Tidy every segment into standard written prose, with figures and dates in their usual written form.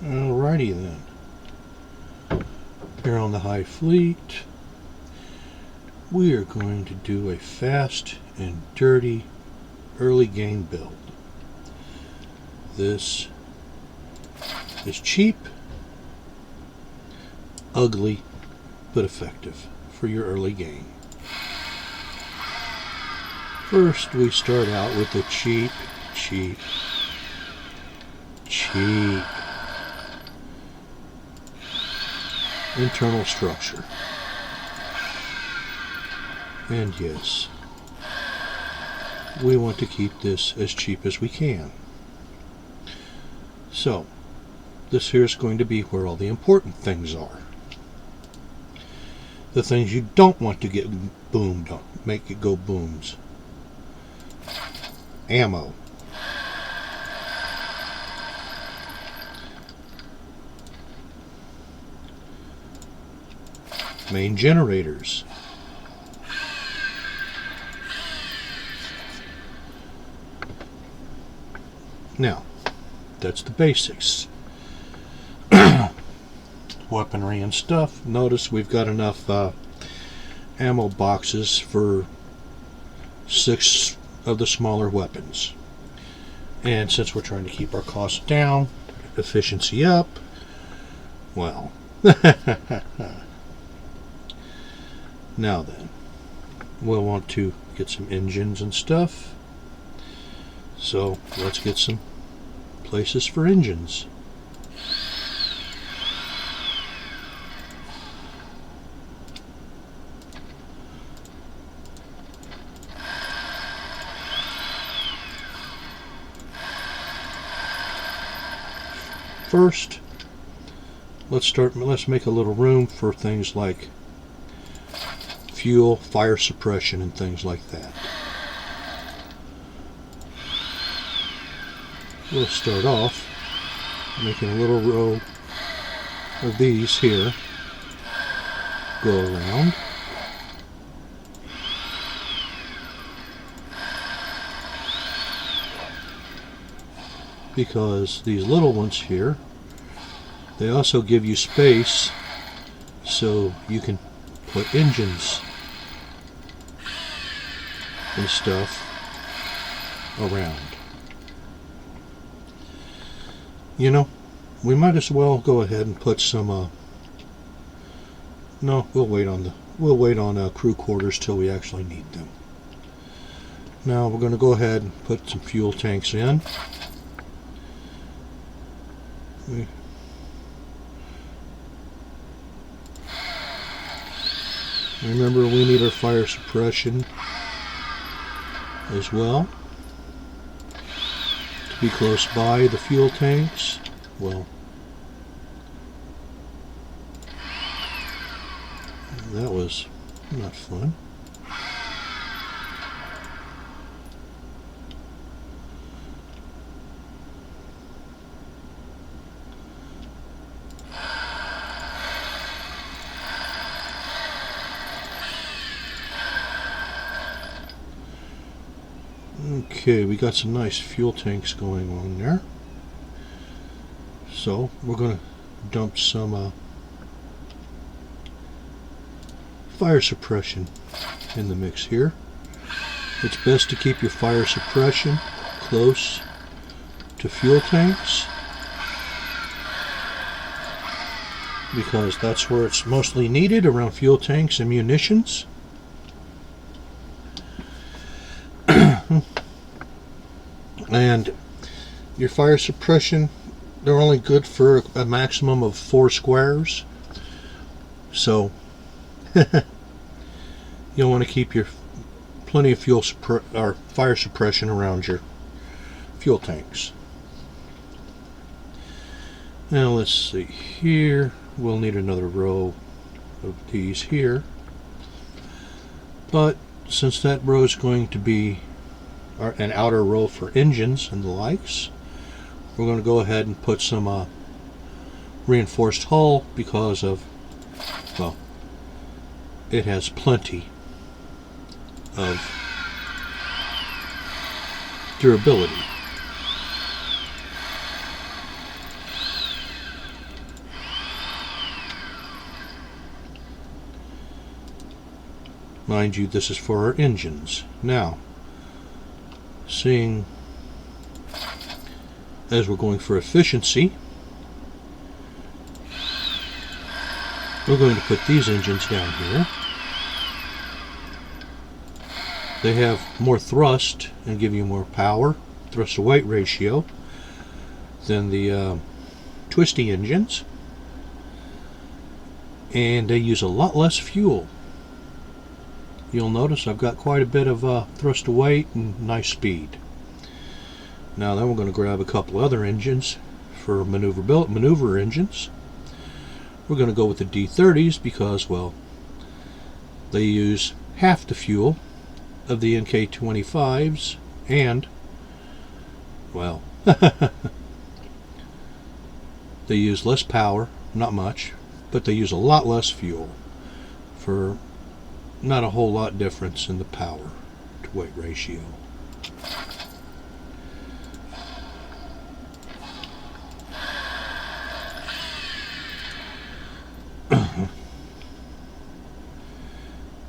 Alrighty then. Here on the HighFleet, we are going to do a fast and dirty early game build. This is cheap, ugly, but effective for your early game. First, we start out with the cheap internal structure. And yes, we want to keep this as cheap as we can. So, this here is going to be where all the important things are. The things you don't want to get boomed on, make it go booms. Ammo. Main generators. Now, that's the basics. Weaponry and stuff. Notice we've got enough ammo boxes for 6 of the smaller weapons. And since we're trying to keep our costs down, efficiency up, well, now then, we'll want to get some engines and stuff. So let's get some places for engines. First, let's make a little room for things like fuel, fire suppression, and things like that. We'll start off making a little row of these here go around. Because these little ones here, they also give you space so you can put engines and stuff around. You know, we might as well go ahead and put some no, we'll wait on crew quarters till we actually need them. Now we're going to go ahead and put some fuel tanks in. Remember, we need our fire suppression as well to be close by the fuel tanks. Well, that was not fun. Okay, we got some nice fuel tanks going on there. So we're going to dump some fire suppression in the mix here. It's best to keep your fire suppression close to fuel tanks because that's where it's mostly needed, around fuel tanks and munitions. And your fire suppression, they're only good for a maximum of 4 squares. So you'll want to keep your plenty of fire suppression around your fuel tanks. Now let's see here. We'll need another row of these here. But since that row is going to be an outer row for engines and the likes, we're going to go ahead and put some reinforced hull because of, well, it has plenty of durability. Mind you, this is for our engines. Now, seeing as we're going for efficiency, we're going to put these engines down here. They have more thrust and give you more power, thrust to weight ratio, than the twisty engines, and they use a lot less fuel. You'll notice I've got quite a bit of thrust to weight and nice speed. Now then we're going to grab a couple other engines for maneuver engines. We're going to go with the D30s because, well, they use half the fuel of the NK25s and, well, they use less power, not much, but they use a lot less fuel for not a whole lot difference in the power to weight ratio.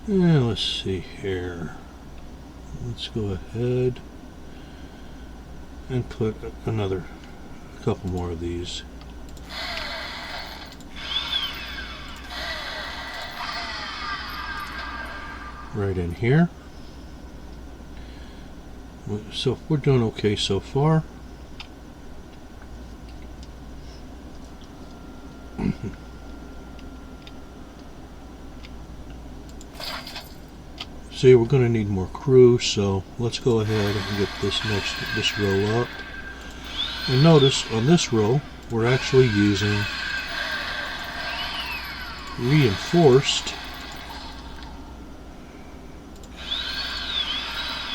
And let's see here. Let's go ahead and put another couple more of these. Right in here. So we're doing okay so far. See, we're going to need more crew, so let's go ahead and get this row up. And notice on this row we're actually using reinforced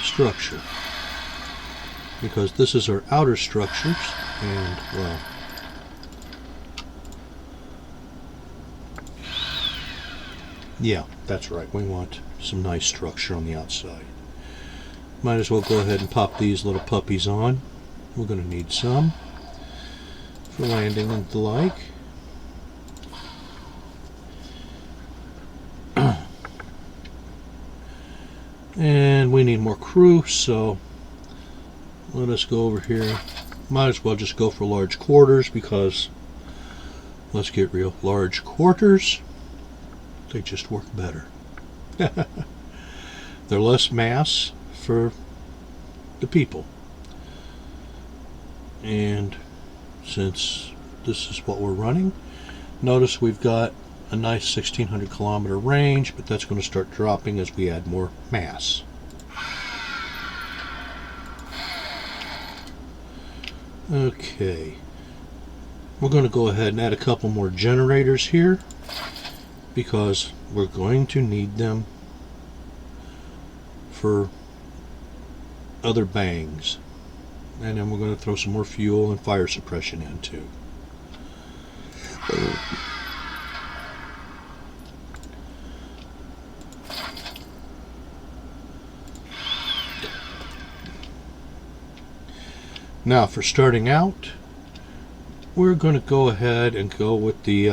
structure, because this is our outer structures, and well, yeah, that's right, we want some nice structure on the outside. Might as well go ahead and pop these little puppies on. We're going to need some for landing and the like. And we need more crew, so let us go over here. Might as well just go for large quarters, because let's get real, large quarters, they just work better. They're less mass for the people, and since this is what we're running, notice we've got a nice 1600 kilometer range, but that's going to start dropping as we add more mass. Okay, we're going to go ahead and add a couple more generators here, because we're going to need them for other bangs, and then we're going to throw some more fuel and fire suppression in too. Now for starting out, we're going to go ahead and go with the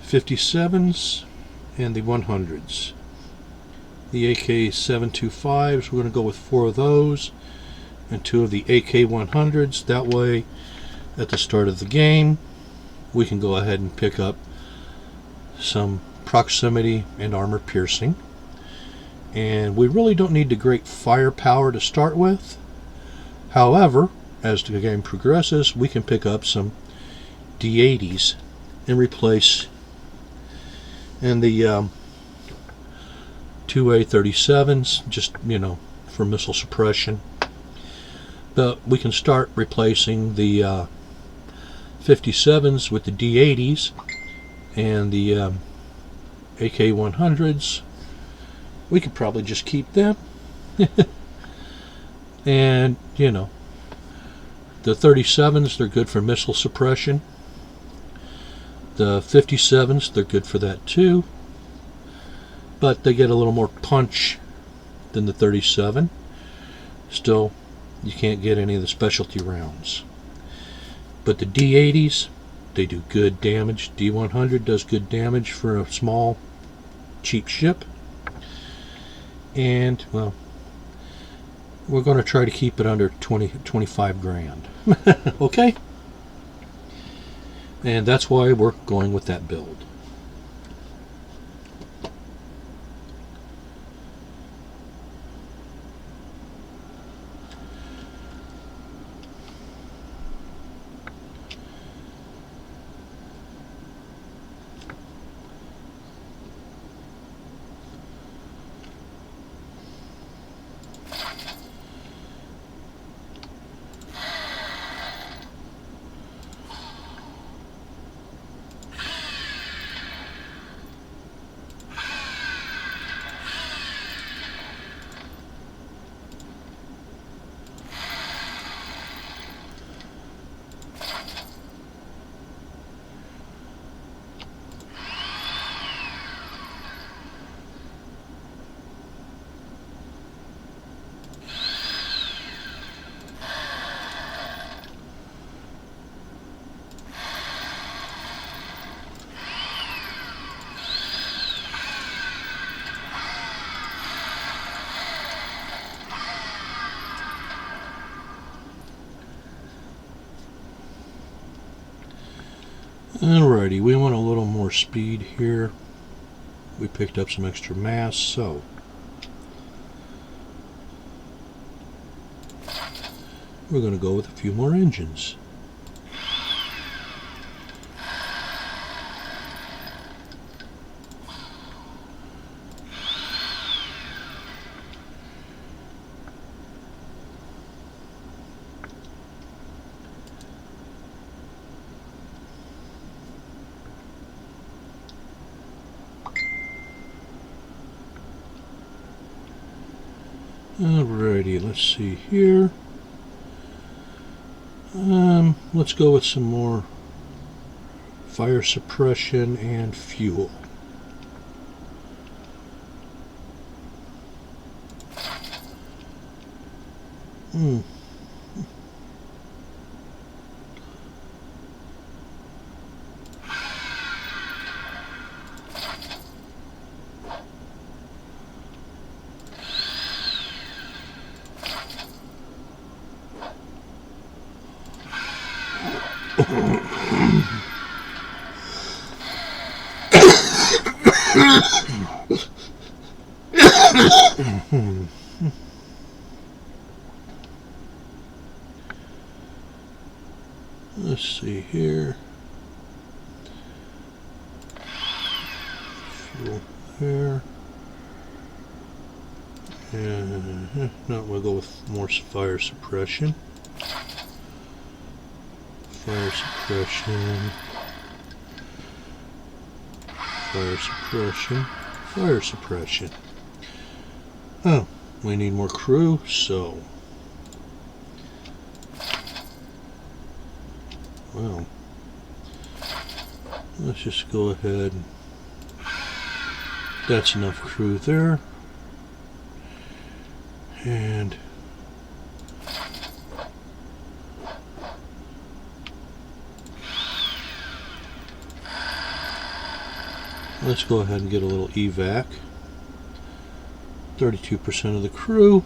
57s and the 100s. The AK-725s, we're going to go with 4 of those and 2 of the AK-100s. That way, at the start of the game, we can go ahead and pick up some proximity and armor piercing. And we really don't need the great firepower to start with. However, as the game progresses, we can pick up some D80s and replace in the 2A37s, just, you know, for missile suppression. But we can start replacing the 57s with the D80s, and the AK-100s, we could probably just keep them. And, you know, the 37s, they're good for missile suppression. The 57s, they're good for that too, but they get a little more punch than the 37. Still, you can't get any of the specialty rounds. But the D80s, they do good damage. D100 does good damage for a small, cheap ship. And, well, we're going to try to keep it under 25 grand. Okay? And that's why we're going with that build. Alrighty, we want a little more speed here. We picked up some extra mass, so we're going to go with a few more engines. Alrighty, let's see here. Let's go with some more fire suppression and fuel. Let's see here. Fuel there. And no, we'll go with more fire suppression. Fire suppression. Fire suppression. Fire suppression. Oh, we need more crew, so well, let's just go ahead. That's enough crew there. And let's go ahead and get a little evac. 32% of the crew.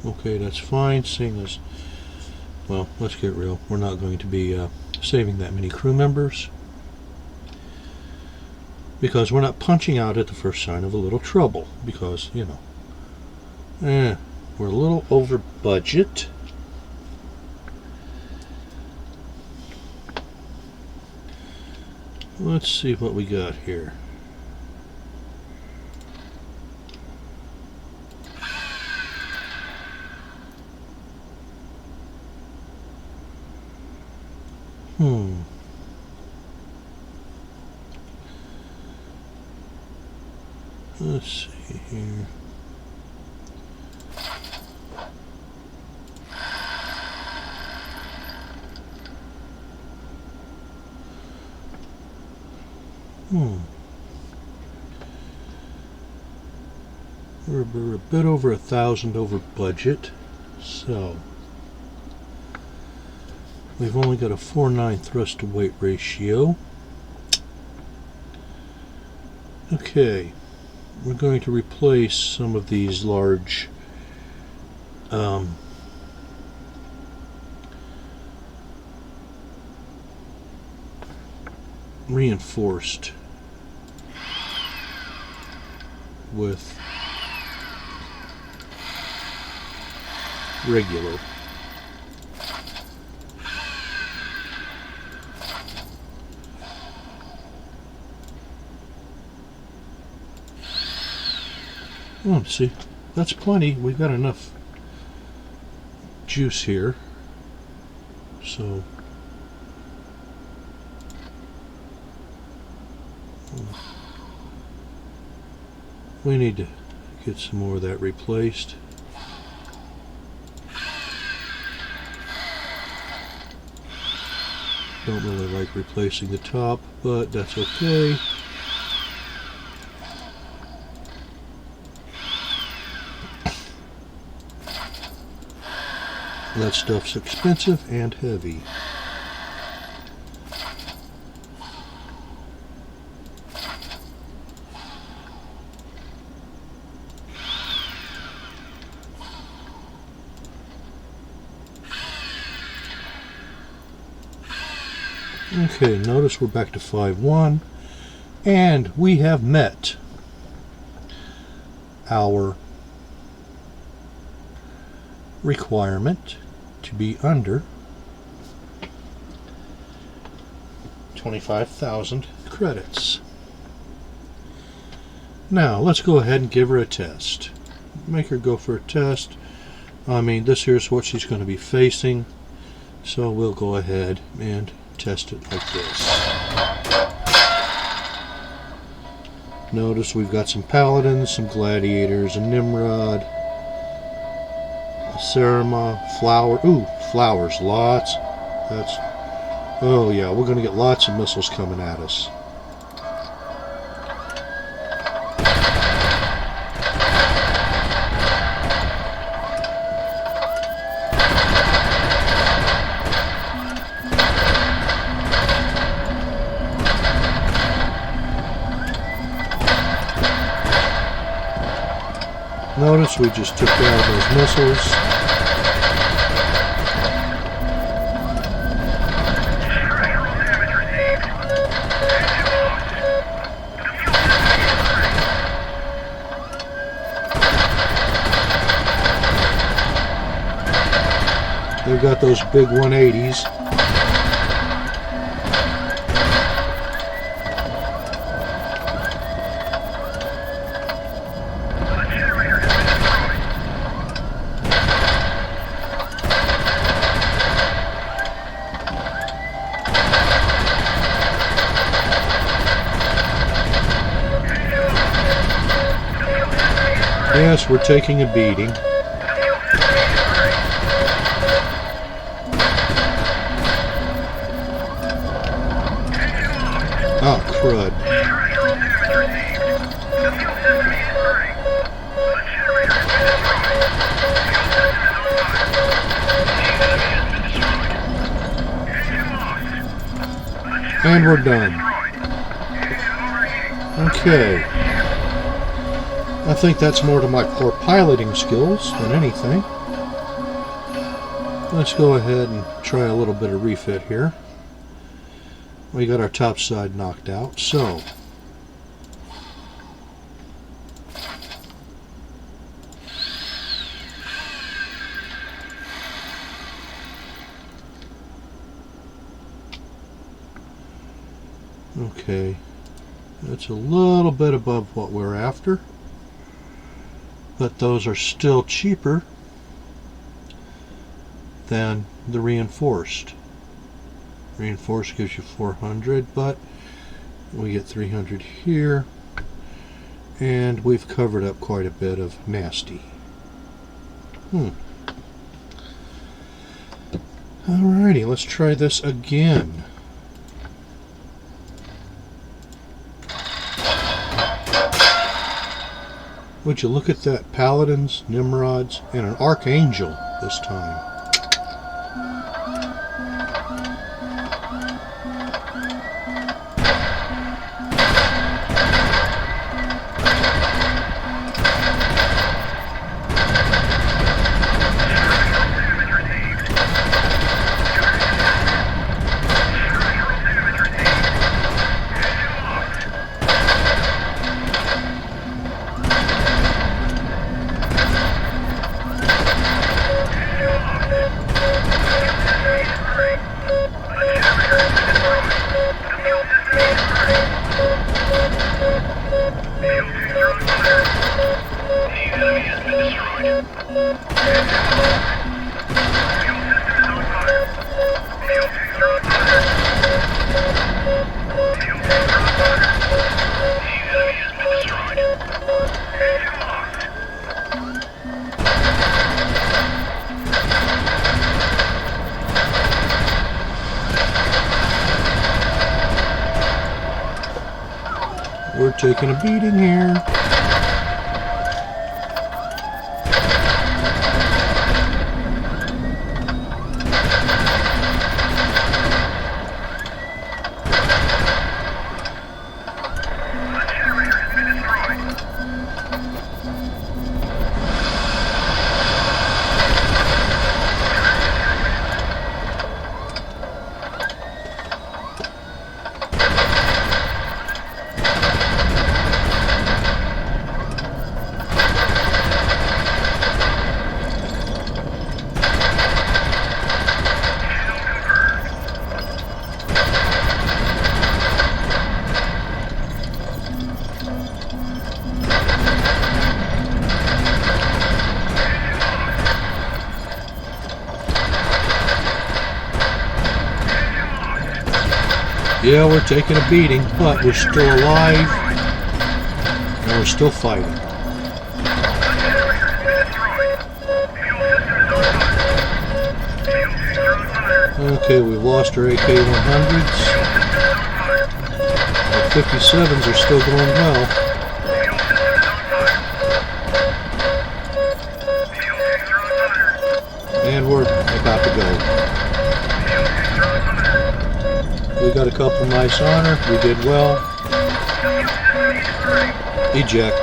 Okay, that's fine, seeing as, well, let's get real. We're not going to be saving that many crew members, because we're not punching out at the first sign of a little trouble, because, you know, we're a little over budget. Let's see what we got here. Let's see here. We're a bit over 1,000 over budget, so we've only got a 4:9 thrust to weight ratio. Okay, we're going to replace some of these large reinforced with regular. Oh, see, that's plenty. We've got enough juice here, so we need to get some more of that replaced. Don't really like replacing the top, but that's okay. That stuff's expensive and heavy. Okay, notice we're back to 5.1, and we have met our requirement to be under 25,000 credits. Now let's go ahead and give her a test. Make her go for a test. I mean, this here's what she's going to be facing, so we'll go ahead and test it like this. Notice we've got some paladins, some gladiators, a Nimrod, a Sarima, flower. Ooh, flowers, lots. That's. Oh yeah, we're going to get lots of missiles coming at us. Notice we just took down those missiles. They've got those big 180s. Yes, we're taking a beating. Oh, crud. And we're done. Okay. I think that's more to my core piloting skills than anything. Let's go ahead and try a little bit of refit here. We got our top side knocked out, so okay, that's a little bit above what we're after, but those are still cheaper than the reinforced. Reinforced gives you 400, but we get 300 here, and we've covered up quite a bit of nasty. Alrighty, let's try this again. Would you look at that? Paladins, Nimrods, and an Archangel this time. We're taking a beating here. Yeah, we're taking a beating, but we're still alive, and we're still fighting. Okay, we've lost our AK-100s. Our 57s are still going well. And we're about to go. We got a couple nice on her. We did well. Eject.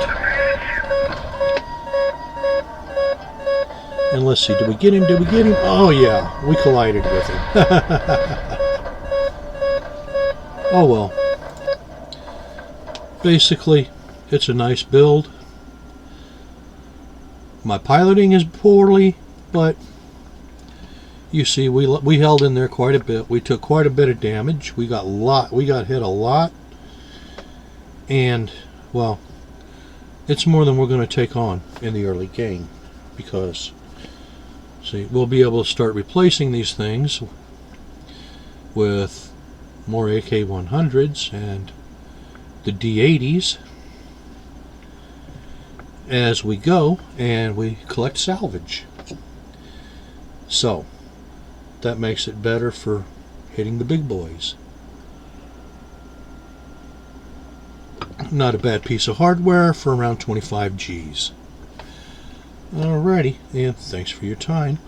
And let's see, did we get him? Did we get him? Oh yeah, we collided with him. Oh well. Basically, it's a nice build. My piloting is poorly, but you see, we held in there quite a bit. We took quite a bit of damage. We got hit a lot, and well, it's more than we're going to take on in the early game, because see, we'll be able to start replacing these things with more AK-100s and the D-80s as we go, and we collect salvage. So that makes it better for hitting the big boys. Not a bad piece of hardware for around 25 G's. Alrighty, and thanks for your time.